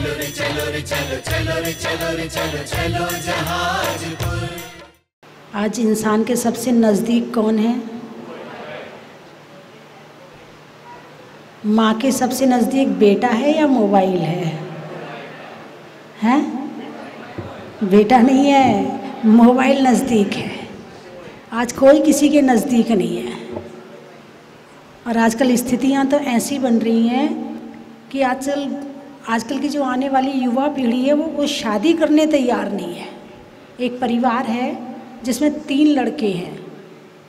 चलो रे चलो रे चलो चलो रे चलो रे चलो चलो जहाजपुर। आज इंसान के सबसे नज़दीक कौन है? माँ के सबसे नज़दीक बेटा है या मोबाइल है? हैं? बेटा नहीं है, मोबाइल नज़दीक है। आज कोई किसी के नज़दीक नहीं है। और आजकल स्थितियाँ तो ऐसी बन रही हैं कि आजकल की जो आने वाली युवा पीढ़ी है वो शादी करने तैयार नहीं है। एक परिवार है जिसमें 3 लड़के हैं,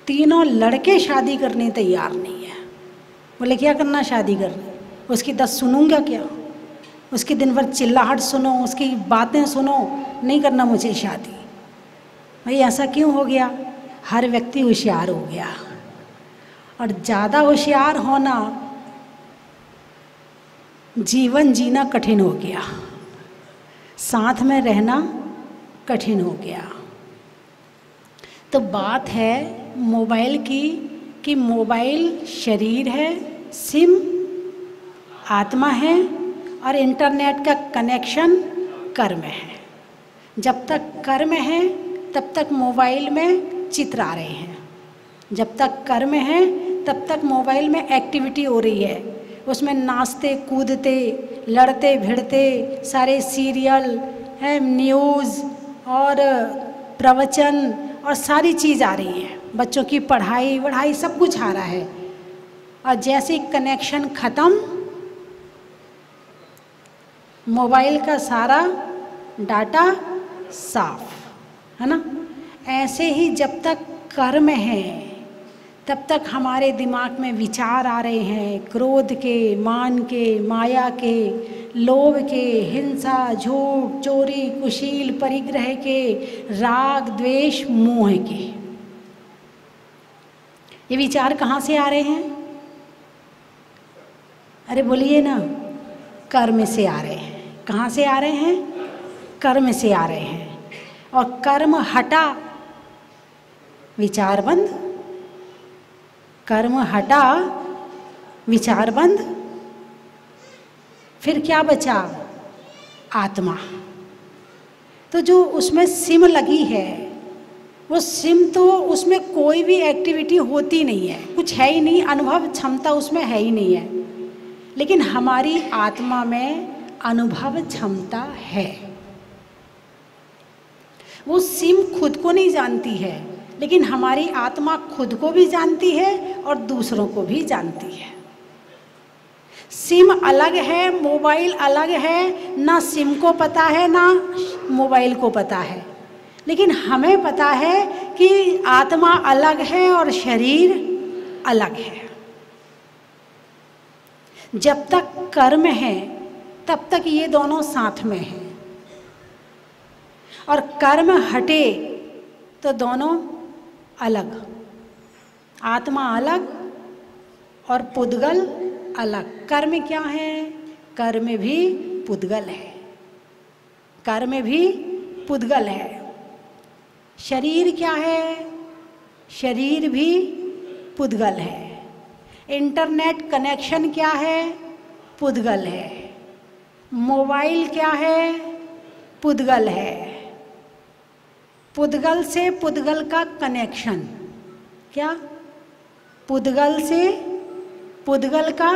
तीनों लड़के शादी करने तैयार नहीं है। बोले क्या करना शादी करने, उसकी 10 सुनूंगा क्या, उसकी दिन भर चिल्लाहट सुनो, उसकी बातें सुनो, नहीं करना मुझे शादी। भाई ऐसा क्यों हो गया? हर व्यक्ति होशियार हो गया और ज़्यादा होशियार होना जीवन जीना कठिन हो गया, साथ में रहना कठिन हो गया। तो बात है मोबाइल की कि मोबाइल शरीर है, सिम आत्मा है और इंटरनेट का कनेक्शन कर्म है। जब तक कर्म है तब तक मोबाइल में चित्र आ रहे हैं, जब तक कर्म है तब तक मोबाइल में एक्टिविटी हो रही है। उसमें नाचते कूदते लड़ते भिड़ते सारे सीरियल है, न्यूज़ और प्रवचन और सारी चीज़ आ रही है। बच्चों की पढ़ाई सब कुछ आ रहा है। और जैसे कनेक्शन ख़त्म, मोबाइल का सारा डाटा साफ है ना। ऐसे ही जब तक कर्म है तब तक हमारे दिमाग में विचार आ रहे हैं, क्रोध के, मान के, माया के, लोभ के, हिंसा, झूठ, चोरी, कुशील, परिग्रह के, राग, द्वेष, मोह के। ये विचार कहाँ से आ रहे हैं? अरे बोलिए ना, कर्म से आ रहे हैं। कहाँ से आ रहे हैं? कर्म से आ रहे हैं। और कर्म हटा विचार बंद, कर्म हटा विचार बंद, फिर क्या बचा? आत्मा। तो जो उसमें सिम लगी है वो सिम तो उसमें कोई भी एक्टिविटी होती नहीं है, कुछ है ही नहीं, अनुभव क्षमता उसमें है ही नहीं है। लेकिन हमारी आत्मा में अनुभव क्षमता है। वो सिम खुद को नहीं जानती है, लेकिन हमारी आत्मा खुद को भी जानती है और दूसरों को भी जानती है। सिम अलग है, मोबाइल अलग है। ना सिम को पता है ना मोबाइल को पता है, लेकिन हमें पता है कि आत्मा अलग है और शरीर अलग है। जब तक कर्म है तब तक ये दोनों साथ में हैं, और कर्म हटे तो दोनों अलग, आत्मा अलग और पुद्गल अलग। कर्म क्या है? कर्म भी पुद्गल है, कर्म भी पुद्गल है। शरीर क्या है? शरीर भी पुद्गल है। इंटरनेट कनेक्शन क्या है? पुद्गल है। मोबाइल क्या है? पुद्गल है। पुद्गल से पुद्गल का कनेक्शन क्या? पुद्गल से पुद्गल का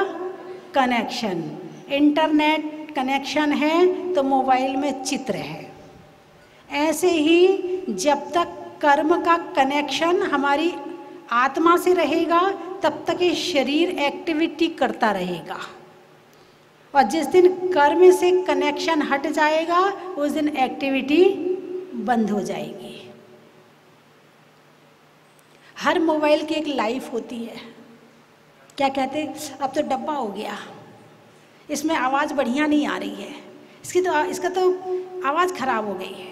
कनेक्शन। इंटरनेट कनेक्शन है तो मोबाइल में चित्र है। ऐसे ही जब तक कर्म का कनेक्शन हमारी आत्मा से रहेगा तब तक ये शरीर एक्टिविटी करता रहेगा, और जिस दिन कर्म से कनेक्शन हट जाएगा उस दिन एक्टिविटी बंद हो जाएगी। हर मोबाइल की एक लाइफ होती है। क्या कहते, अब तो डब्बा हो गया, इसमें आवाज़ बढ़िया नहीं आ रही है, इसका तो आवाज़ ख़राब हो गई है,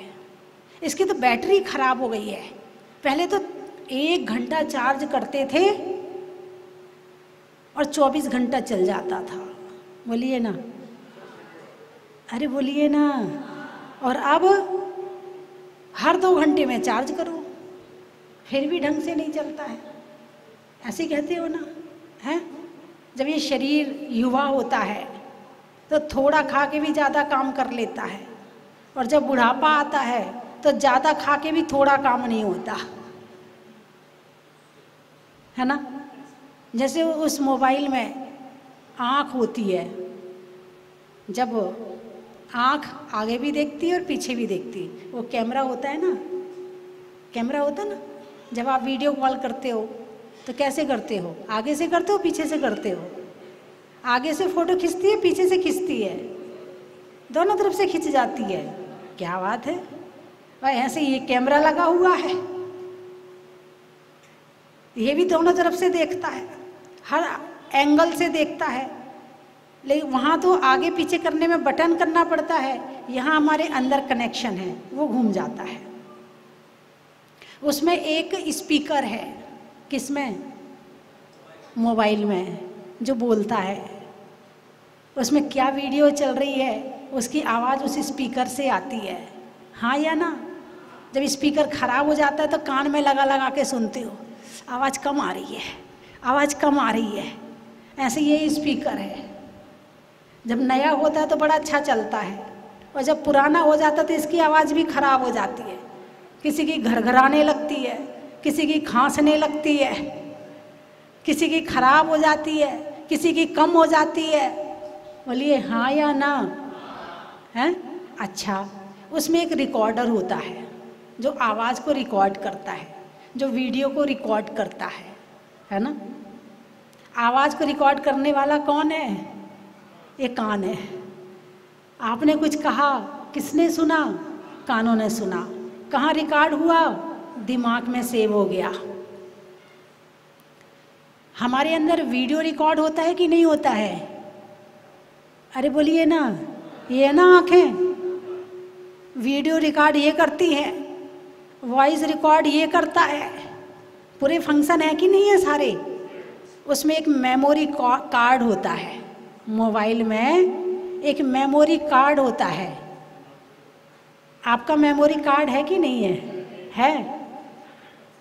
इसकी तो बैटरी ख़राब हो गई है। पहले तो 1 घंटा चार्ज करते थे और 24 घंटा चल जाता था। बोलिए ना, अरे बोलिए ना। और अब हर 2 घंटे में चार्ज करो फिर भी ढंग से नहीं चलता है। ऐसे कहते हो ना, हैं? जब ये शरीर युवा होता है तो थोड़ा खा के भी ज़्यादा काम कर लेता है, और जब बुढ़ापा आता है तो ज़्यादा खा के भी थोड़ा काम नहीं होता है ना। जैसे उस मोबाइल में आँख होती है, जब आँख आगे भी देखती है और पीछे भी देखती है, वो कैमरा होता है ना, कैमरा होता है ना। जब आप वीडियो कॉल करते हो तो कैसे करते हो, आगे से करते हो पीछे से करते हो? आगे से फ़ोटो खींचती है, पीछे से खींचती है, दोनों तरफ से खिंच जाती है। क्या बात है। और ऐसे ये कैमरा लगा हुआ है, ये भी दोनों तरफ से देखता है, हर एंगल से देखता है। लेकिन वहाँ तो आगे पीछे करने में बटन करना पड़ता है, यहाँ हमारे अंदर कनेक्शन है, वो घूम जाता है। उसमें एक स्पीकर है, किसमें? मोबाइल में, जो बोलता है। उसमें क्या वीडियो चल रही है उसकी आवाज़ उस स्पीकर से आती है, हाँ या ना। जब स्पीकर ख़राब हो जाता है तो कान में लगा लगा के सुनते हो, आवाज़ कम आ रही है, आवाज़ कम आ रही है। ऐसे ये स्पीकर है। जब नया होता है तो बड़ा अच्छा चलता है, और जब पुराना हो जाता है तो इसकी आवाज़ भी ख़राब हो जाती है। किसी की घरघराने लगती है, किसी की खांसने लगती है, किसी की खराब हो जाती है, किसी की कम हो जाती है। बोलिए हाँ या ना, हैं? अच्छा, उसमें एक रिकॉर्डर होता है जो आवाज़ को रिकॉर्ड करता है, जो वीडियो को रिकॉर्ड करता है ना। आवाज़ को रिकॉर्ड करने वाला कौन है? ये कान है। आपने कुछ कहा, किसने सुना? कानों ने सुना। कहाँ रिकॉर्ड हुआ? दिमाग में सेव हो गया। हमारे अंदर वीडियो रिकॉर्ड होता है कि नहीं होता है? अरे बोलिए ना, ये ना आँखें वीडियो रिकॉर्ड ये करती है, वॉइस रिकॉर्ड ये करता है, पूरे फंक्शन है कि नहीं है सारे। उसमें एक मेमोरी कार्ड होता है, मोबाइल में एक मेमोरी कार्ड होता है। आपका मेमोरी कार्ड है कि नहीं है? है।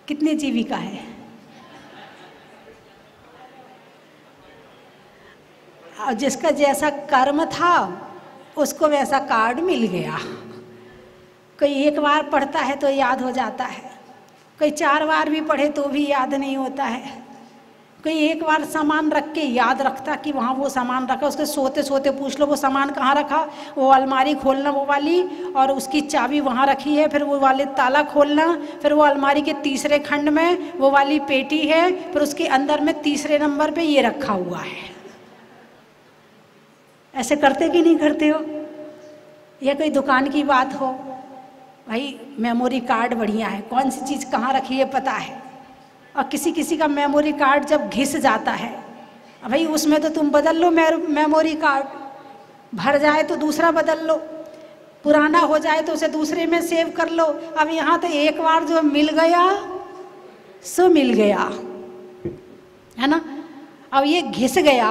कितने जीबी का है? और जिसका जैसा कर्म था उसको वैसा कार्ड मिल गया। कोई एक बार पढ़ता है तो याद हो जाता है, कोई 4 बार भी पढ़े तो भी याद नहीं होता है। कोई एक बार सामान रख के याद रखता कि वहाँ वो सामान रखा, उसके सोते सोते पूछ लो वो सामान कहाँ रखा, वो अलमारी खोलना वो वाली, और उसकी चाबी वहाँ रखी है, फिर वो वाले ताला खोलना, फिर वो अलमारी के तीसरे खंड में वो वाली पेटी है, फिर उसके अंदर में तीसरे नंबर पे ये रखा हुआ है। ऐसे करते कि नहीं करते हो? या कोई दुकान की बात हो, भाई मेमोरी कार्ड बढ़िया है, कौन सी चीज़ कहाँ रखी है पता है। और किसी किसी का मेमोरी कार्ड जब घिस जाता है, भाई उसमें तो तुम बदल लो, मेमोरी कार्ड भर जाए तो दूसरा बदल लो, पुराना हो जाए तो उसे दूसरे में सेव कर लो। अब यहाँ तो एक बार जो मिल गया सो मिल गया, है ना। अब ये घिस गया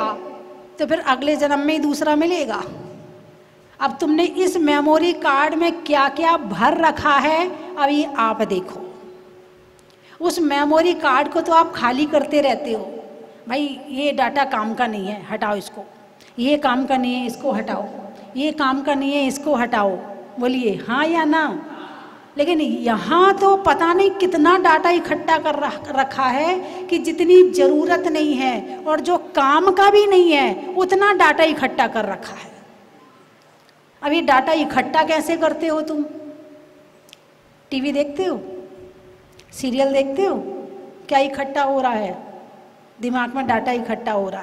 तो फिर अगले जन्म में ही दूसरा मिलेगा। अब तुमने इस मेमोरी कार्ड में क्या क्या भर रखा है, अब ये आप देखो। उस मेमोरी कार्ड को तो आप खाली करते रहते हो, भाई ये डाटा काम का नहीं है, हटाओ इसको, ये काम का नहीं है, इसको हटाओ, ये काम का नहीं है, इसको हटाओ। बोलिए हाँ या ना। लेकिन यहाँ तो पता नहीं कितना डाटा इकट्ठा कर रखा है कि जितनी ज़रूरत नहीं है और जो काम का भी नहीं है उतना डाटा इकट्ठा कर रखा है। अब ये डाटा इकट्ठा कैसे करते हो तुम? टीवी देखते हो, सीरियल देखते हो, क्या इकट्ठा हो रहा है? दिमाग में डाटा इकट्ठा हो रहा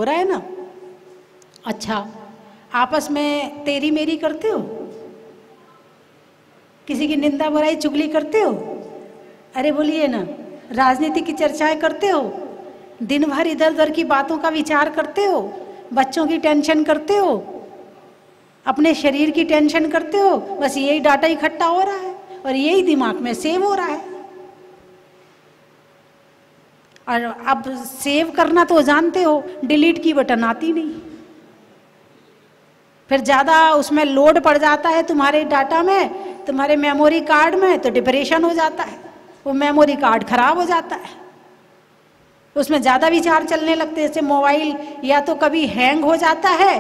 है ना। अच्छा, आपस में तेरी मेरी करते हो? किसी की निंदा बुराई चुगली करते हो? अरे बोलिए ना। राजनीति की चर्चाएं करते हो? दिन भर इधर उधर की बातों का विचार करते हो? बच्चों की टेंशन करते हो? अपने शरीर की टेंशन करते हो? बस यही डाटा इकट्ठा हो रहा है और यही दिमाग में सेव हो रहा है। और अब सेव करना तो जानते हो, डिलीट की बटन आती नहीं। फिर ज़्यादा उसमें लोड पड़ जाता है तुम्हारे डाटा में, तुम्हारे मेमोरी कार्ड में, तो डिप्रेशन हो जाता है, वो मेमोरी कार्ड खराब हो जाता है। उसमें ज़्यादा विचार चलने लगते हैं। जैसे मोबाइल या तो कभी हैंग हो जाता है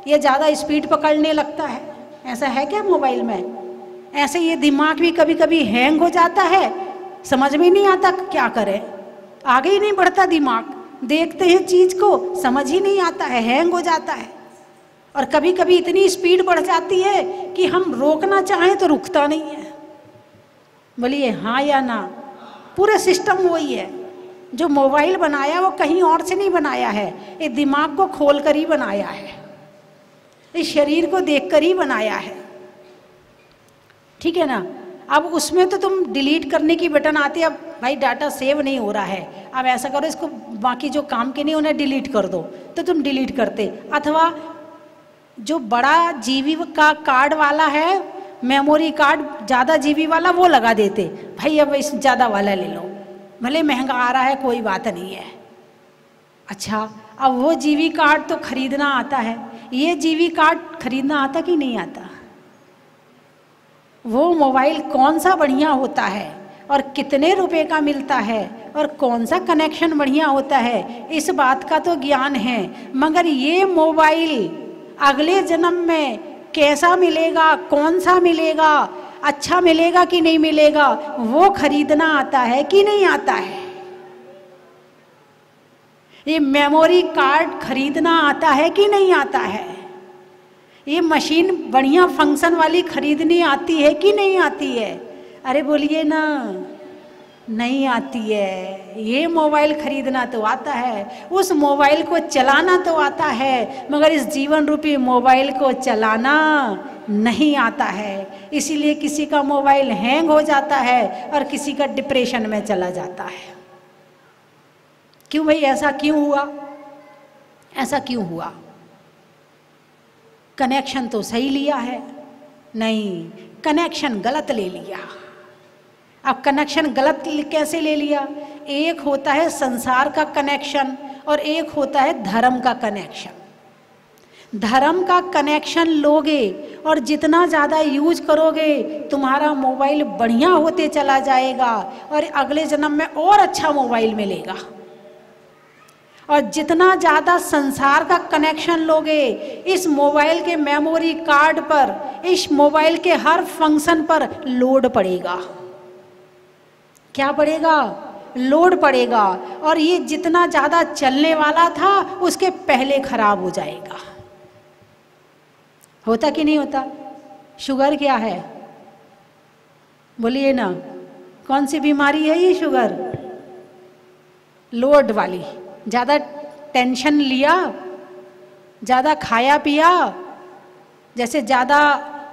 ये ज़्यादा स्पीड पकड़ने लगता है। ऐसा है क्या मोबाइल में? ऐसे ये दिमाग भी कभी कभी हैंग हो जाता है, समझ में नहीं आता क्या करें, आगे ही नहीं बढ़ता दिमाग, देखते हैं चीज़ को समझ ही नहीं आता है, हैंग हो जाता है। और कभी कभी इतनी स्पीड बढ़ जाती है कि हम रोकना चाहें तो रुकता नहीं है। बोलिए हाँ या ना? पूरा सिस्टम वही है। जो मोबाइल बनाया वो कहीं और से नहीं बनाया है, ये दिमाग को खोल कर ही बनाया है, इस शरीर को देखकर ही बनाया है। ठीक है ना? अब उसमें तो तुम डिलीट करने की बटन आती है, अब भाई डाटा सेव नहीं हो रहा है, अब ऐसा करो इसको बाकी जो काम के नहीं उन्हें डिलीट कर दो, तो तुम डिलीट करते। अथवा जो बड़ा जीबी का कार्ड वाला है, मेमोरी कार्ड ज़्यादा जीबी वाला, वो लगा देते, भाई अब इस ज़्यादा वाला ले लो, भले महंगा आ रहा है कोई बात नहीं है। अच्छा, अब वो जीबी कार्ड तो खरीदना आता है, ये जीबी कार्ड खरीदना आता कि नहीं आता? वो मोबाइल कौन सा बढ़िया होता है और कितने रुपए का मिलता है और कौन सा कनेक्शन बढ़िया होता है, इस बात का तो ज्ञान है, मगर ये मोबाइल अगले जन्म में कैसा मिलेगा, कौन सा मिलेगा, अच्छा मिलेगा कि नहीं मिलेगा, वो खरीदना आता है कि नहीं आता है? ये मेमोरी कार्ड खरीदना आता है कि नहीं आता है? ये मशीन बढ़िया फंक्शन वाली खरीदनी आती है कि नहीं आती है? अरे बोलिए ना, नहीं आती है। ये मोबाइल खरीदना तो आता है, उस मोबाइल को चलाना तो आता है, मगर इस जीवन रूपी मोबाइल को चलाना नहीं आता है। इसीलिए किसी का मोबाइल हैंग हो जाता है और किसी का डिप्रेशन में चला जाता है। क्यों भाई? ऐसा क्यों हुआ? ऐसा क्यों हुआ? कनेक्शन तो सही लिया है, नहीं, कनेक्शन गलत ले लिया। अब कनेक्शन गलत कैसे ले लिया? एक होता है संसार का कनेक्शन और एक होता है धर्म का कनेक्शन। धर्म का कनेक्शन लोगे और जितना ज़्यादा यूज करोगे तुम्हारा मोबाइल बढ़िया होते चला जाएगा और अगले जन्म में और अच्छा मोबाइल मिलेगा। और जितना ज़्यादा संसार का कनेक्शन लोगे, इस मोबाइल के मेमोरी कार्ड पर, इस मोबाइल के हर फंक्शन पर लोड पड़ेगा। क्या पड़ेगा? लोड पड़ेगा। और ये जितना ज़्यादा चलने वाला था उसके पहले खराब हो जाएगा। होता कि नहीं होता? शुगर क्या है? बोलिए ना, कौन सी बीमारी है ये शुगर? लोड वाली। ज़्यादा टेंशन लिया, ज़्यादा खाया पिया, जैसे ज़्यादा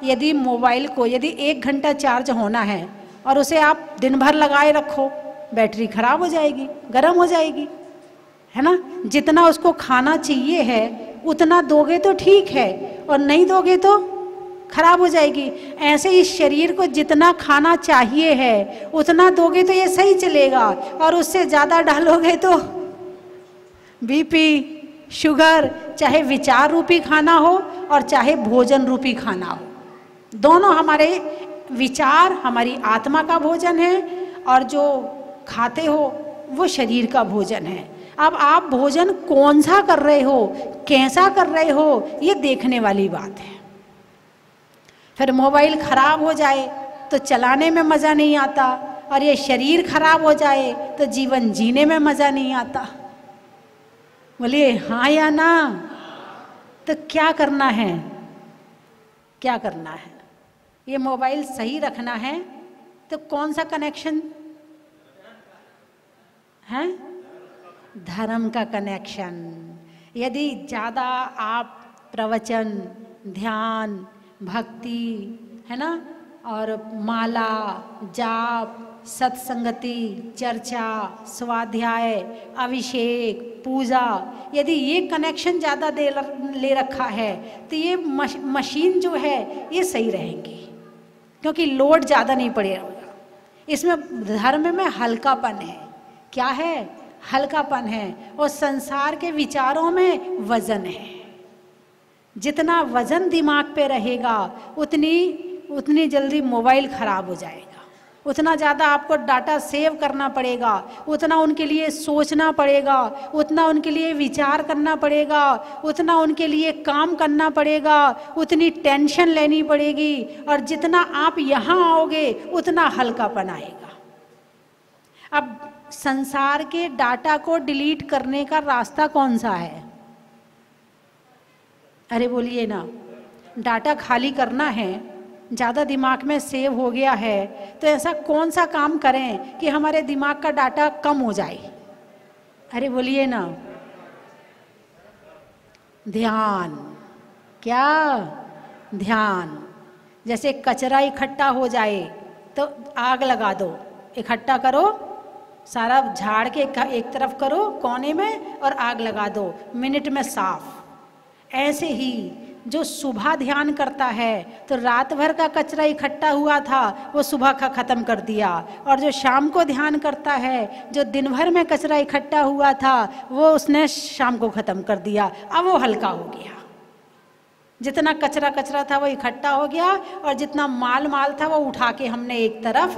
यदि मोबाइल को यदि 1 घंटा चार्ज होना है और उसे आप दिन भर लगाए रखो, बैटरी खराब हो जाएगी, गर्म हो जाएगी, है ना? जितना उसको खाना चाहिए है उतना दोगे तो ठीक है, और नहीं दोगे तो खराब हो जाएगी। ऐसे इस शरीर को जितना खाना चाहिए है उतना दोगे तो ये सही चलेगा, और उससे ज़्यादा डालोगे तो बीपी, शुगर, चाहे विचार रूपी खाना हो और चाहे भोजन रूपी खाना हो, दोनों हमारे विचार हमारी आत्मा का भोजन है और जो खाते हो वो शरीर का भोजन है। अब आप भोजन कौन सा कर रहे हो, कैसा कर रहे हो, ये देखने वाली बात है। फिर मोबाइल खराब हो जाए तो चलाने में मज़ा नहीं आता, और ये शरीर खराब हो जाए तो जीवन जीने में मज़ा नहीं आता। बोलिए हाँ या ना? तो क्या करना है? क्या करना है? ये मोबाइल सही रखना है तो कौन सा कनेक्शन है? धर्म का कनेक्शन। यदि ज़्यादा आप प्रवचन, ध्यान, भक्ति, है ना, और माला, जाप, सत्संगति, चर्चा, स्वाध्याय, अभिषेक, पूजा, यदि ये कनेक्शन ज़्यादा ले रखा है तो ये मशीन जो है ये सही रहेंगी, क्योंकि लोड ज़्यादा नहीं पड़ेगा। इसमें धर्म में हल्कापन है। क्या है? हल्कापन है। और संसार के विचारों में वजन है। जितना वजन दिमाग पे रहेगा उतनी जल्दी मोबाइल खराब हो जाएगा। उतना ज़्यादा आपको डाटा सेव करना पड़ेगा, उतना उनके लिए सोचना पड़ेगा, उतना उनके लिए विचार करना पड़ेगा, उतना उनके लिए काम करना पड़ेगा, उतनी टेंशन लेनी पड़ेगी। और जितना आप यहाँ आओगे उतना हल्कापन आएगा। अब संसार के डाटा को डिलीट करने का रास्ता कौन सा है? अरे बोलिए ना, डाटा खाली करना है, ज़्यादा दिमाग में सेव हो गया है, तो ऐसा कौन सा काम करें कि हमारे दिमाग का डाटा कम हो जाए? अरे बोलिए ना, ध्यान। क्या? ध्यान। जैसे कचरा इकट्ठा हो जाए तो आग लगा दो, इकट्ठा करो, सारा झाड़ के एक तरफ करो कोने में और आग लगा दो, मिनट में साफ। ऐसे ही जो सुबह ध्यान करता है तो रात भर का कचरा इकट्ठा हुआ था वो सुबह का ख़त्म कर दिया, और जो शाम को ध्यान करता है, जो दिन भर में कचरा इकट्ठा हुआ था वो उसने शाम को ख़त्म कर दिया। अब वो हल्का हो गया, जितना कचरा था वो इकट्ठा हो गया, और जितना माल था वो उठा के हमने एक तरफ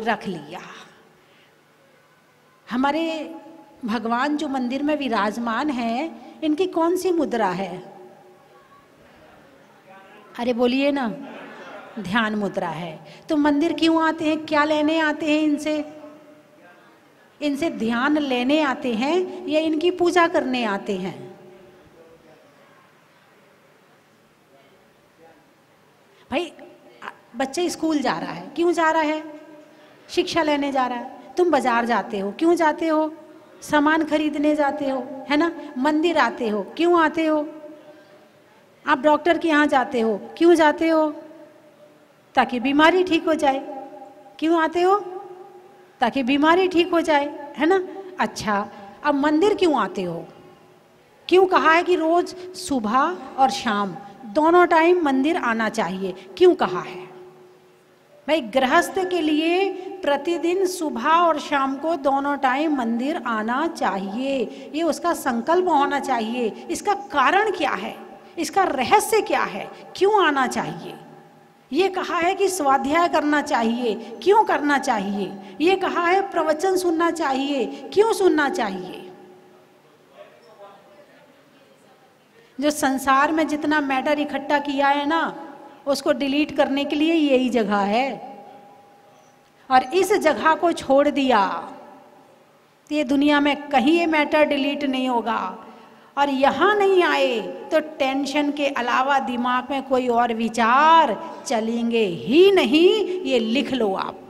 रख लिया। हमारे भगवान जो मंदिर में विराजमान हैं, इनकी कौन सी मुद्रा है? अरे बोलिए ना, ध्यान मुद्रा है। तो मंदिर क्यों आते हैं? क्या लेने आते हैं इनसे? इनसे ध्यान लेने आते हैं या इनकी पूजा करने आते हैं? भाई बच्चे स्कूल जा रहा है, क्यों जा रहा है? शिक्षा लेने जा रहा है। तुम बाजार जाते हो, क्यों जाते हो? सामान खरीदने जाते हो, है ना। मंदिर आते हो, क्यों आते हो? आप डॉक्टर के यहाँ जाते हो, क्यों जाते हो? ताकि बीमारी ठीक हो जाए। क्यों आते हो? ताकि बीमारी ठीक हो जाए, है ना। अच्छा, अब मंदिर क्यों आते हो? क्यों कहा है कि रोज सुबह और शाम दोनों टाइम मंदिर आना चाहिए? क्यों कहा है? भाई गृहस्थ के लिए प्रतिदिन सुबह और शाम को दोनों टाइम मंदिर आना चाहिए, ये उसका संकल्प होना चाहिए। इसका कारण क्या है? इसका रहस्य क्या है? क्यों आना चाहिए? ये कहा है कि स्वाध्याय करना चाहिए, क्यों करना चाहिए? ये कहा है प्रवचन सुनना चाहिए, क्यों सुनना चाहिए? जो संसार में जितना मैटर इकट्ठा किया है ना, उसको डिलीट करने के लिए यही जगह है। और इस जगह को छोड़ दिया तो ये दुनिया में कहीं ये मैटर डिलीट नहीं होगा। और यहाँ नहीं आए तो टेंशन के अलावा दिमाग में कोई और विचार चलेंगे ही नहीं। ये लिख लो आप।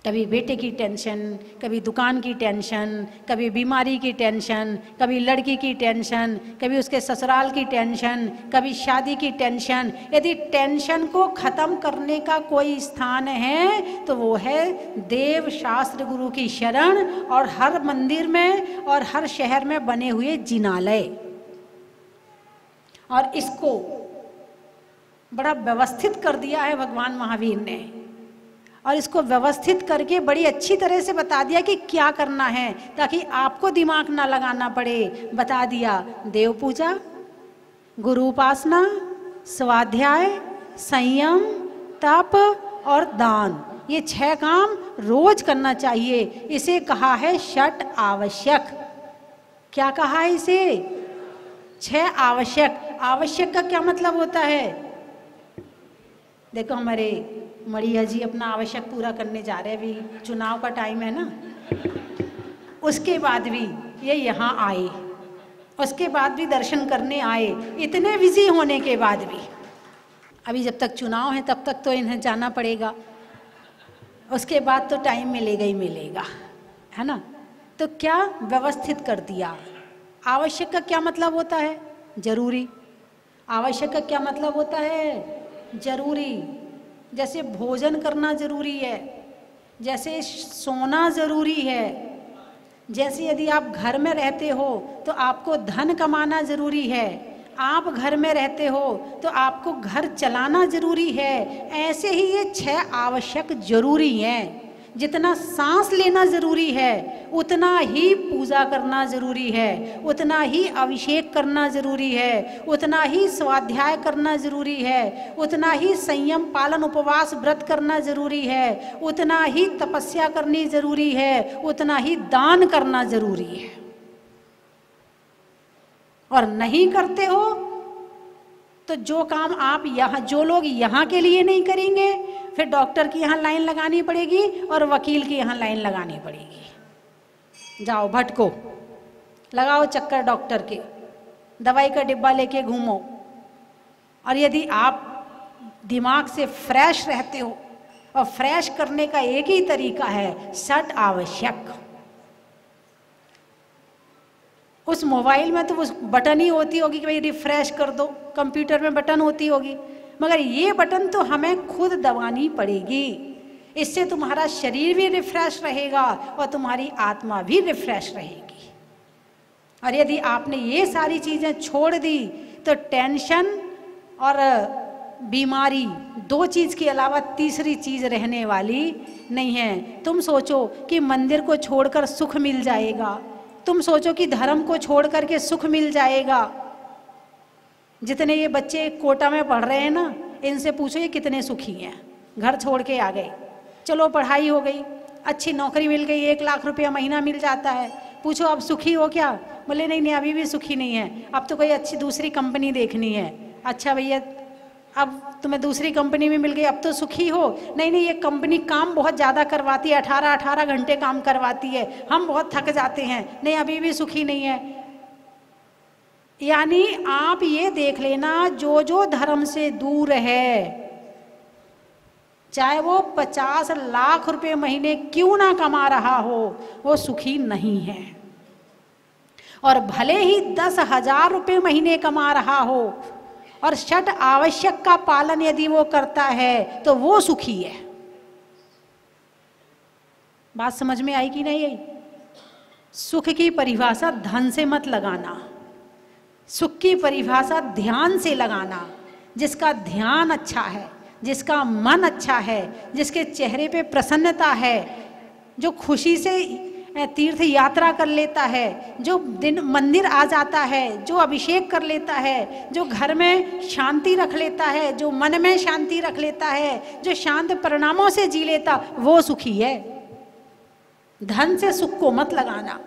कभी बेटे की टेंशन, कभी दुकान की टेंशन, कभी बीमारी की टेंशन, कभी लड़की की टेंशन, कभी उसके ससुराल की टेंशन, कभी शादी की टेंशन। यदि टेंशन को ख़त्म करने का कोई स्थान है तो वो है देव शास्त्र गुरु की शरण और हर मंदिर में और हर शहर में बने हुए जिनालय। और इसको बड़ा व्यवस्थित कर दिया है भगवान महावीर ने, और इसको व्यवस्थित करके बड़ी अच्छी तरह से बता दिया कि क्या करना है, ताकि आपको दिमाग ना लगाना पड़े। बता दिया, देव पूजा, गुरु उपासना, स्वाध्याय, संयम, तप और दान, ये 6 काम रोज करना चाहिए। इसे कहा है षट आवश्यक। क्या कहा है इसे? 6 आवश्यक। आवश्यक का क्या मतलब होता है? देखो हमारे मड़िया जी अपना आवश्यक पूरा करने जा रहे हैं, अभी चुनाव का टाइम है ना। उसके बाद भी ये यहाँ आए, उसके बाद भी दर्शन करने आए, इतने बिजी होने के बाद भी। अभी जब तक चुनाव है तब तक तो इन्हें जाना पड़ेगा, उसके बाद तो टाइम मिलेगा ही मिलेगा, है ना। तो क्या व्यवस्थित कर दिया। आवश्यक का क्या मतलब होता है? जरूरी। आवश्यक का क्या मतलब होता है? जरूरी। जैसे भोजन करना जरूरी है, जैसे सोना जरूरी है, जैसे यदि आप घर में रहते हो तो आपको धन कमाना जरूरी है, आप घर में रहते हो तो आपको घर चलाना जरूरी है। ऐसे ही ये 6 आवश्यक जरूरी हैं। जितना सांस लेना जरूरी है उतना ही पूजा करना जरूरी है, उतना ही अभिषेक करना जरूरी है, उतना ही स्वाध्याय करना जरूरी है, उतना ही संयम पालन उपवास व्रत करना जरूरी है, उतना ही तपस्या करनी जरूरी है, उतना ही दान करना जरूरी है। और नहीं करते हो तो जो काम आप यहाँ, जो लोग यहाँ के लिए नहीं करेंगे, फिर डॉक्टर की यहाँ लाइन लगानी पड़ेगी और वकील की यहाँ लाइन लगानी पड़ेगी। जाओ भटको, लगाओ चक्कर डॉक्टर के, दवाई का डिब्बा लेके घूमो। और यदि आप दिमाग से फ्रेश रहते हो, और फ्रेश करने का एक ही तरीका है, सट आवश्यक। उस मोबाइल में तो उस बटन ही होती होगी कि भाई रिफ्रेश कर दो, कंप्यूटर में बटन होती होगी, मगर ये बटन तो हमें खुद दबानी पड़ेगी। इससे तुम्हारा शरीर भी रिफ्रेश रहेगा और तुम्हारी आत्मा भी रिफ्रेश रहेगी। और यदि आपने ये सारी चीज़ें छोड़ दी तो टेंशन और बीमारी, दो चीज़ के अलावा तीसरी चीज़ रहने वाली नहीं है। तुम सोचो कि मंदिर को छोड़कर सुख मिल जाएगा, तुम सोचो कि धर्म को छोड़ करके सुख मिल जाएगा। जितने ये बच्चे कोटा में पढ़ रहे हैं ना, इनसे पूछो ये कितने सुखी हैं। घर छोड़ के आ गए, चलो पढ़ाई हो गई, अच्छी नौकरी मिल गई, 1 लाख रुपया महीना मिल जाता है। पूछो अब सुखी हो क्या? बोले नहीं नहीं, अभी भी सुखी नहीं है, अब तो कोई अच्छी दूसरी कंपनी देखनी है। अच्छा भैया, अब तुम्हें दूसरी कंपनी में मिल गई, अब तो सुखी हो? नहीं नहीं, ये कंपनी काम बहुत ज़्यादा करवाती है, 18 घंटे काम करवाती है, हम बहुत थक जाते हैं। नहीं, अभी भी सुखी नहीं है। यानी आप ये देख लेना, जो जो धर्म से दूर है, चाहे वो 50 लाख रुपए महीने क्यों ना कमा रहा हो, वो सुखी नहीं है। और भले ही 10,000 रुपये महीने कमा रहा हो और षट आवश्यक का पालन यदि वो करता है तो वो सुखी है। बात समझ में आई कि नहीं आई? सुख की परिभाषा धन से मत लगाना, सुख की परिभाषा ध्यान से लगाना। जिसका ध्यान अच्छा है, जिसका मन अच्छा है, जिसके चेहरे पे प्रसन्नता है, जो खुशी से तीर्थ यात्रा कर लेता है, जो दिन मंदिर आ जाता है, जो अभिषेक कर लेता है, जो घर में शांति रख लेता है, जो मन में शांति रख लेता है, जो शांत परिणामों से जी लेता, वो सुखी है। धन से सुख को मत लगाना।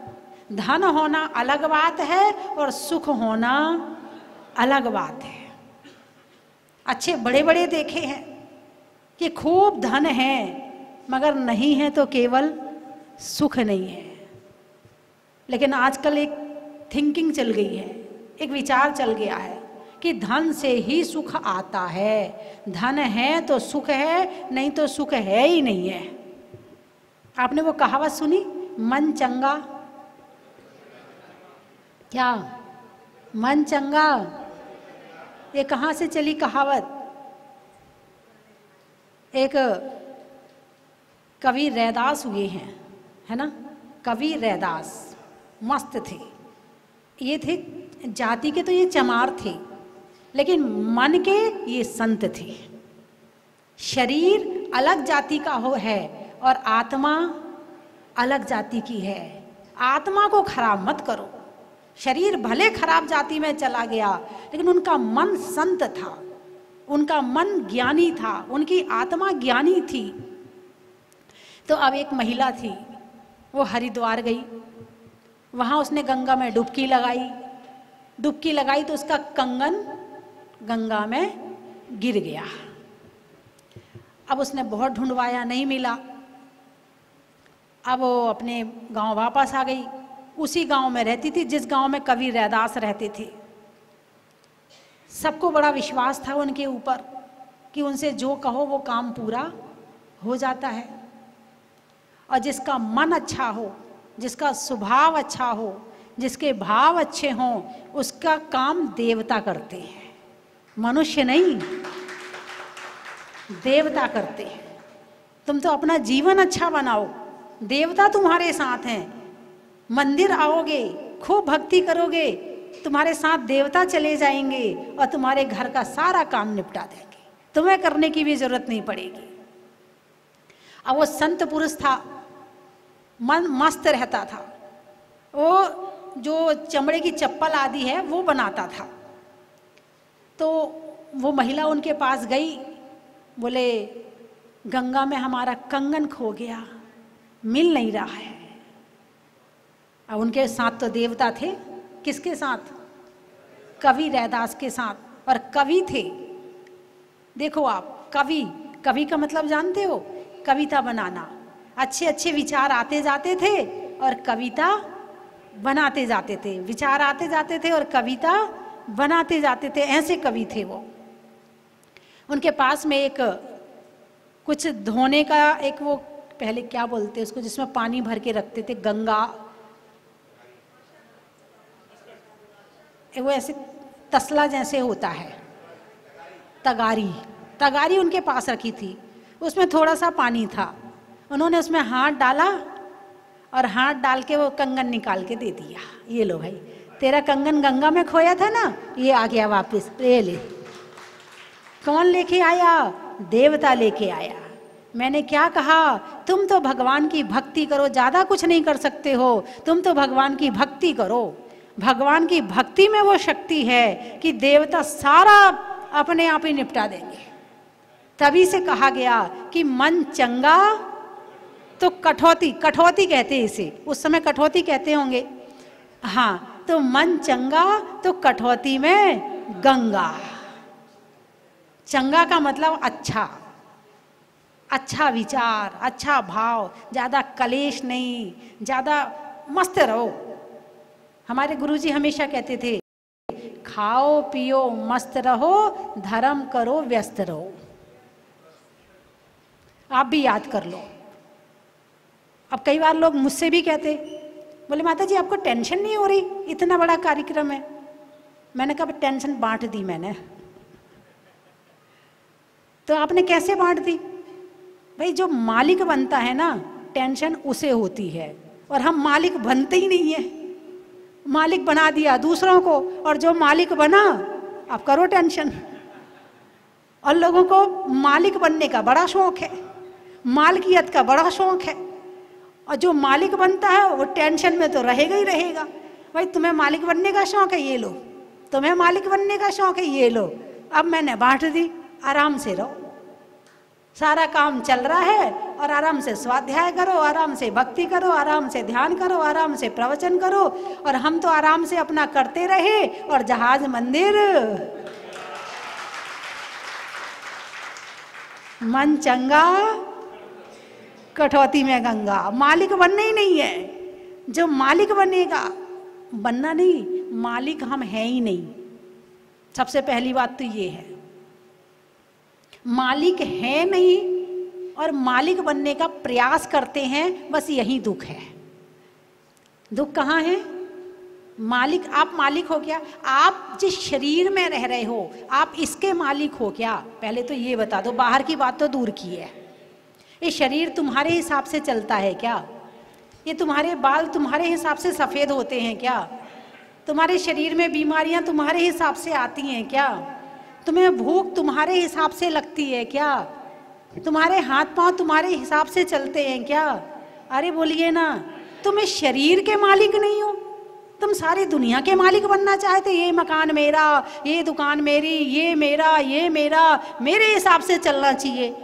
धन होना अलग बात है और सुख होना अलग बात है। अच्छे बड़े बड़े देखे हैं कि खूब धन है मगर नहीं है तो केवल सुख नहीं है। लेकिन आजकल एक थिंकिंग चल गई है, एक विचार चल गया है कि धन से ही सुख आता है, धन है तो सुख है, नहीं तो सुख है ही नहीं है। आपने वो कहावत सुनी, मन चंगा, क्या मन चंगा? ये कहाँ से चली कहावत? एक कवि रैदास हुए हैं, है ना, कवि रैदास मस्त थे। ये थे जाति के, तो ये चमार थे, लेकिन मन के ये संत थे। शरीर अलग जाति का है और आत्मा अलग जाति की है। आत्मा को खराब मत करो। शरीर भले खराब जाति में चला गया, लेकिन उनका मन संत था, उनका मन ज्ञानी था, उनकी आत्मा ज्ञानी थी। तो अब एक महिला थी, वो हरिद्वार गई, वहाँ उसने गंगा में डुबकी लगाई। डुबकी लगाई तो उसका कंगन गंगा में गिर गया। अब उसने बहुत ढूंढवाया, नहीं मिला। अब वो अपने गांव वापस आ गई। उसी गांव में रहती थी जिस गांव में कवि रैदास रहते थे। सबको बड़ा विश्वास था उनके ऊपर कि उनसे जो कहो वो काम पूरा हो जाता है। और जिसका मन अच्छा हो, जिसका स्वभाव अच्छा हो, जिसके भाव अच्छे हों, उसका काम देवता करते हैं, मनुष्य नहीं, देवता करते हैं। तुम तो अपना जीवन अच्छा बनाओ, देवता तुम्हारे साथ हैं। मंदिर आओगे, खूब भक्ति करोगे, तुम्हारे साथ देवता चले जाएंगे और तुम्हारे घर का सारा काम निपटा देंगे, तुम्हें करने की भी जरूरत नहीं पड़ेगी। अब वो संत पुरुष था, मन मस्त रहता था। वो जो चमड़े की चप्पल आदि है वो बनाता था। तो वो महिला उनके पास गई, बोले गंगा में हमारा कंगन खो गया, मिल नहीं रहा है। अब उनके साथ तो देवता थे, किसके साथ? कवि रैदास के साथ। और कवि थे, देखो आप, कवि, कवि का मतलब जानते हो? कविता बनाना। अच्छे अच्छे विचार आते जाते थे और कविता बनाते जाते थे, विचार आते जाते थे और कविता बनाते जाते थे, ऐसे कवि थे वो। उनके पास में एक कुछ धोने का एक, वो पहले क्या बोलते हैं उसको, जिसमें पानी भर के रखते थे, गंगा, वो ऐसे तसला जैसे होता है, तगारी, तगारी उनके पास रखी थी, उसमें थोड़ा सा पानी था। उन्होंने उसमें हाथ डाला और हाथ डाल के वो कंगन निकाल के दे दिया, ये लो भाई, तेरा कंगन गंगा में खोया था ना, ये आ गया वापस, ये ले। कौन लेके आया? देवता लेके आया। मैंने क्या कहा? तुम तो भगवान की भक्ति करो, ज़्यादा कुछ नहीं कर सकते हो, तुम तो भगवान की भक्ति करो। भगवान की भक्ति में वो शक्ति है कि देवता सारा अपने आप ही निपटा देंगे। तभी से कहा गया कि मन चंगा तो कठौती, कठौती कहते हैं इसे, उस समय कठौती कहते होंगे, हाँ, तो मन चंगा तो कठौती में गंगा। चंगा का मतलब अच्छा, अच्छा विचार, अच्छा भाव, ज़्यादा कलेश नहीं, ज़्यादा मस्त रहो। हमारे गुरुजी हमेशा कहते थे, खाओ पियो मस्त रहो, धर्म करो व्यस्त रहो। आप भी याद कर लो। अब कई बार लोग मुझसे भी कहते, बोले माता जी आपको टेंशन नहीं हो रही, इतना बड़ा कार्यक्रम है। मैंने कहा टेंशन बांट दी मैंने। तो आपने कैसे बांट दी? भाई जो मालिक बनता है ना, टेंशन उसे होती है, और हम मालिक बनते ही नहीं है। मालिक बना दिया दूसरों को, और जो मालिक बना आप करो टेंशन। और लोगों को मालिक बनने का बड़ा शौक है, मालकियत का बड़ा शौक है, और जो मालिक बनता है वो टेंशन में तो रहेगा ही रहेगा। भाई तुम्हें मालिक बनने का शौक है, ये लो, तुम्हें मालिक बनने का शौक है, ये लो। अब मैंने बांट दी, आराम से रहो, सारा काम चल रहा है, और आराम से स्वाध्याय करो, आराम से भक्ति करो, आराम से ध्यान करो, आराम से प्रवचन करो, और हम तो आराम से अपना करते रहे, और जहाज मंदिर। मन चंगा कठौती में गंगा। मालिक बनना ही नहीं है। जो मालिक बनेगा, बनना नहीं, मालिक हम हैं ही नहीं। सबसे पहली बात तो ये है, मालिक है नहीं और मालिक बनने का प्रयास करते हैं, बस यही दुख है। दुख कहाँ है? मालिक, आप मालिक हो क्या? आप जिस शरीर में रह रहे हो, आप इसके मालिक हो क्या? पहले तो ये बता दो। बाहर की बात तो दूर की है, ये शरीर तुम्हारे हिसाब से चलता है क्या? ये तुम्हारे बाल तुम्हारे हिसाब से सफ़ेद होते हैं क्या? तुम्हारे शरीर में बीमारियां तुम्हारे हिसाब से आती हैं क्या? तुम्हें भूख तुम्हारे हिसाब से लगती है क्या? तुम्हारे हाथ पांव तुम्हारे हिसाब से चलते हैं क्या? अरे बोलिए ना, तुम इस शरीर के मालिक नहीं हो, तुम सारी दुनिया के मालिक बनना चाहते। ये मकान मेरा, ये दुकान मेरी, ये मेरा, ये मेरा, मेरे हिसाब से चलना चाहिए।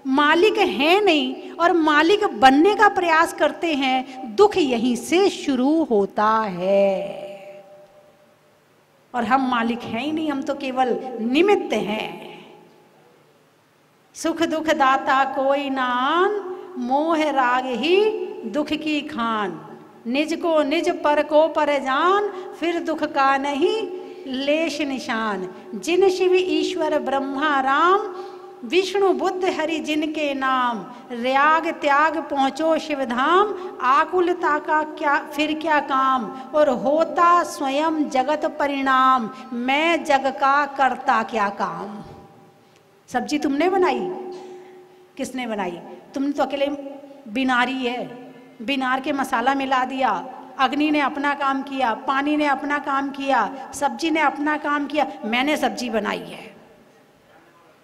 मालिक है नहीं और मालिक बनने का प्रयास करते हैं। दुख यहीं से शुरू होता है। और हम मालिक हैं ही नहीं, हम तो केवल निमित्त हैं। सुख दुख दाता कोई नान, मोह राग ही दुख की खान। निज को निज पर को पर जान, फिर दुख का नहीं लेश निशान। जिन शिव ईश्वर ब्रह्मा राम, विष्णु बुद्ध हरि जिनके नाम। त्याग त्याग पहुँचो शिवधाम, आकुलता का क्या फिर क्या काम। और होता स्वयं जगत परिणाम, मैं जग का करता क्या काम। सब्जी तुमने बनाई? किसने बनाई? तुमने तो अकेले बिनारी है, बिनार के मसाला मिला दिया। अग्नि ने अपना काम किया, पानी ने अपना काम किया, सब्जी ने अपना काम किया, मैंने सब्जी बनाई है।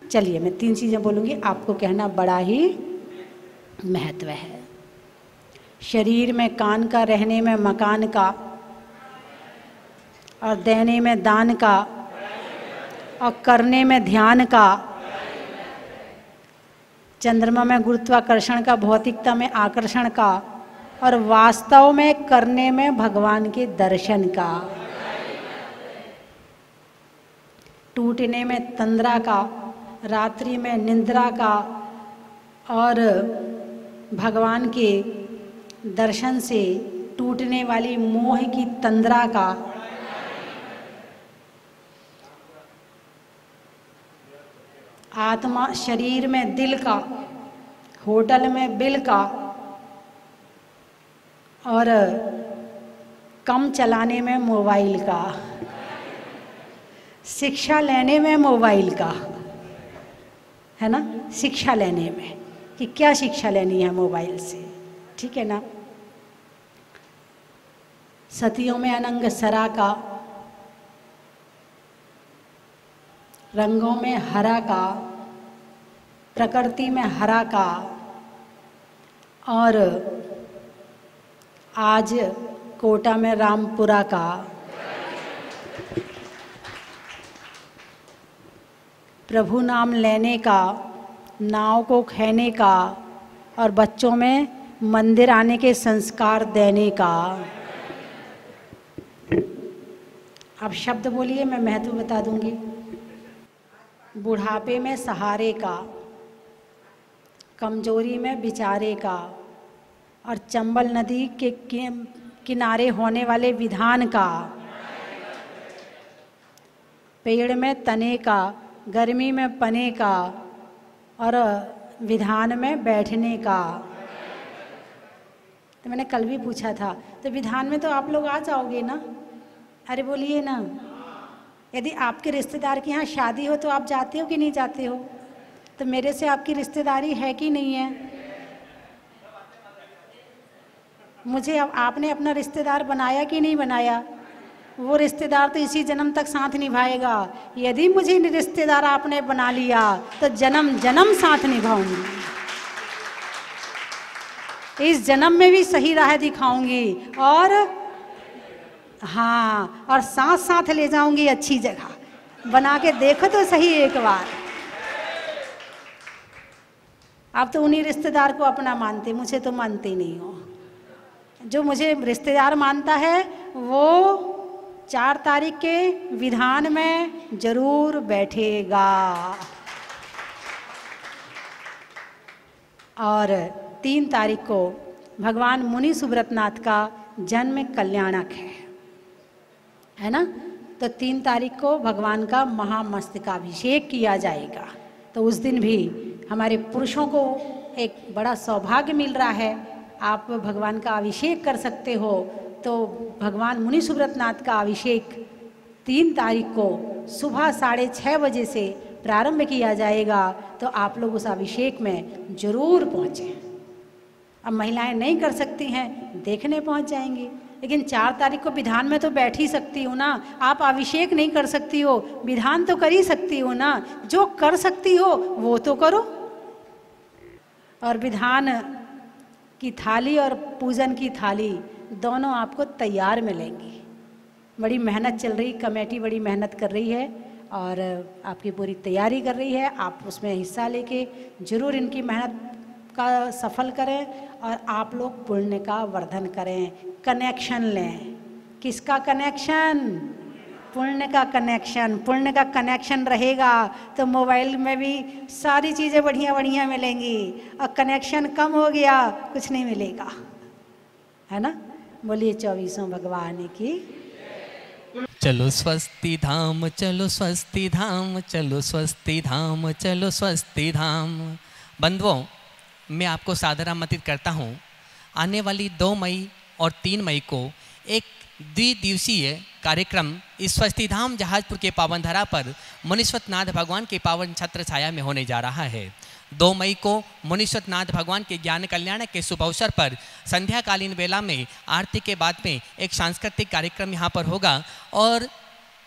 चलिए मैं 3 चीज़ें बोलूँगी, आपको कहना बड़ा ही महत्व है। शरीर में कान का, रहने में मकान का, और देने में दान का, और करने में ध्यान का। चंद्रमा में गुरुत्वाकर्षण का, भौतिकता में आकर्षण का, और वास्तव में करने में भगवान के दर्शन का। टूटने में तंद्रा का, रात्रि में निंद्रा का, और भगवान के दर्शन से टूटने वाली मोह की तंद्रा का। आत्मा शरीर में दिल का, होटल में बिल का, और कम चलाने में मोबाइल का, शिक्षा लेने में मोबाइल का, है ना। शिक्षा लेने में कि क्या शिक्षा लेनी है मोबाइल से, ठीक है ना। सतियों में अनंग सरा का, रंगों में हरा का, प्रकृति में हरा का, और आज कोटा में रामपुरा का। प्रभु नाम लेने का, नाव को खेने का, और बच्चों में मंदिर आने के संस्कार देने का। आप शब्द बोलिए, मैं महत्व बता दूंगी। बुढ़ापे में सहारे का, कमजोरी में बिचारे का, और चंबल नदी के किनारे होने वाले विधान का। पेड़ में तने का, गर्मी में पने का, और विधान में बैठने का। तो मैंने कल भी पूछा था, तो विधान में तो आप लोग आ जाओगे ना? अरे बोलिए ना। यदि आपके रिश्तेदार के यहाँ शादी हो तो आप जाते हो कि नहीं जाते हो? तो मेरे से आपकी रिश्तेदारी है कि नहीं है? मुझे अब आपने अपना रिश्तेदार बनाया कि नहीं बनाया? वो रिश्तेदार तो इसी जन्म तक साथ निभाएगा। यदि मुझे रिश्तेदार आपने बना लिया तो जन्म जन्म साथ निभाऊंगी। इस जन्म में भी सही राह दिखाऊंगी, और हाँ, और साथ साथ ले जाऊंगी अच्छी जगह। बना के देखो तो सही एक बार। आप तो उन्हीं रिश्तेदार को अपना मानते, मुझे तो मानते नहीं हो। जो मुझे रिश्तेदार मानता है वो 4 तारीख के विधान में जरूर बैठेगा, और 3 तारीख को भगवान मुनि सुब्रतनाथ का जन्म कल्याणक है ना। तो 3 तारीख को भगवान का महामस्तकाभिषेक किया जाएगा। तो उस दिन भी हमारे पुरुषों को एक बड़ा सौभाग्य मिल रहा है, आप भगवान का अभिषेक कर सकते हो। तो भगवान मुनि सुब्रतनाथ का अभिषेक 3 तारीख को सुबह 6:30 बजे से प्रारंभ किया जाएगा। तो आप लोग उस अभिषेक में जरूर पहुँचें। अब महिलाएं नहीं कर सकती हैं, देखने पहुँच जाएंगी, लेकिन 4 तारीख को विधान में तो बैठ ही सकती हो ना। आप अभिषेक नहीं कर सकती हो, विधान तो कर ही सकती हो ना। जो कर सकती हो वो तो करो। और विधान की थाली और पूजन की थाली दोनों आपको तैयार मिलेंगी। बड़ी मेहनत चल रही, कमेटी बड़ी मेहनत कर रही है और आपकी पूरी तैयारी कर रही है। आप उसमें हिस्सा लेके जरूर इनकी मेहनत का सफल करें, और आप लोग पुण्य का वर्धन करें। कनेक्शन लें। किसका कनेक्शन? पुण्य का कनेक्शन। पुण्य का कनेक्शन रहेगा तो मोबाइल में भी सारी चीज़ें बढ़िया बढ़िया मिलेंगी, और कनेक्शन कम हो गया कुछ नहीं मिलेगा, है ना। बोलिए 24 भगवान की। चलो स्वस्ति धाम, चलो स्वस्ति धाम, चलो स्वस्ति धाम, चलो स्वस्ति धाम। बंधुओं, मैं आपको सादर आमंत्रित करता हूँ। आने वाली 2 मई और 3 मई को एक द्विदिवसीय कार्यक्रम इस स्वस्ति धाम जहाजपुर के पावन धरा पर मुनीश्वरनाथ भगवान के पावन छत्र छाया में होने जा रहा है। 2 मई को मुनीश्वरनाथ भगवान के ज्ञान कल्याण के शुभ अवसर पर संध्याकालीन वेला में आरती के बाद में एक सांस्कृतिक कार्यक्रम यहाँ पर होगा, और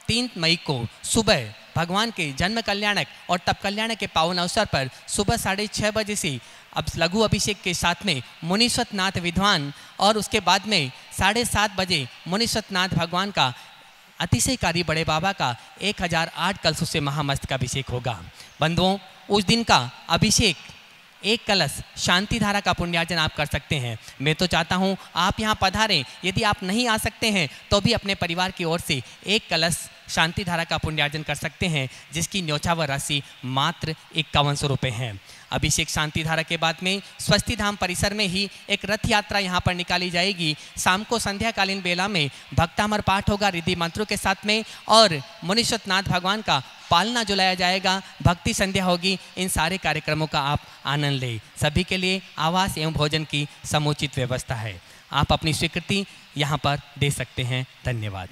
3 मई को सुबह भगवान के जन्म कल्याणक और तप कल्याणक के पावन अवसर पर सुबह 6:30 बजे से अब लघु अभिषेक के साथ में मुनीश्वरनाथ विद्वान और उसके बाद में 7:30 बजे मुनीश्वरनाथ भगवान का अतिशयकारी बड़े बाबा का 1008 कलशों से महामस्तक अभिषेक होगा। बंधुओं, उस दिन का अभिषेक 1 कलश शांति धारा का पुण्यार्जन आप कर सकते हैं। मैं तो चाहता हूँ आप यहाँ पधारें। यदि आप नहीं आ सकते हैं तो भी अपने परिवार की ओर से 1 कलश शांति धारा का पुण्यार्जन कर सकते हैं, जिसकी न्यौछावर राशि मात्र 5100 रुपये है। अभिषेक शांति धारा के बाद में स्वस्ति धाम परिसर में ही एक रथ यात्रा यहाँ पर निकाली जाएगी। शाम को संध्याकालीन बेला में भक्तामर पाठ होगा रिद्धि मंत्रों के साथ में, और मुनीश्वरनाथ भगवान का पालना जुलाया जाएगा, भक्ति संध्या होगी। इन सारे कार्यक्रमों का आप आनंद लें। सभी के लिए आवास एवं भोजन की समुचित व्यवस्था है। आप अपनी स्वीकृति यहाँ पर दे सकते हैं। धन्यवाद।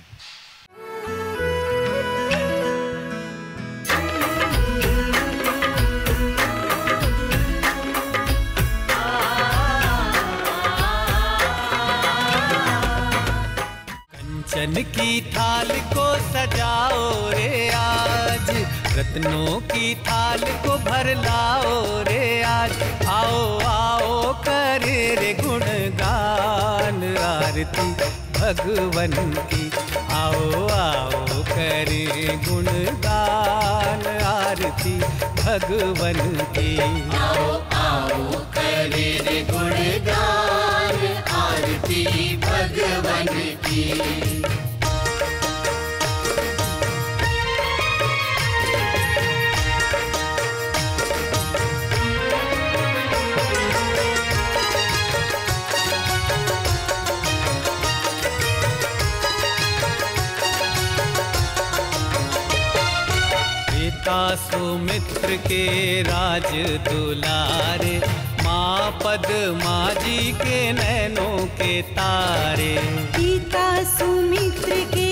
कंचन की थाल को सजाओ रे आज, रत्नों की थाल को भर लाओ रे आज। आओ आओ करे रे गुणगान आरती भगवन की। आओ आओ करे गुणगान आरती भगवन की। आओ आओ करे रे गुणगान आरती भगवन की। सुमित्र के राज दुलारे, माँ पद्मा जी के नैनों के तारे। पिता सुमित्र के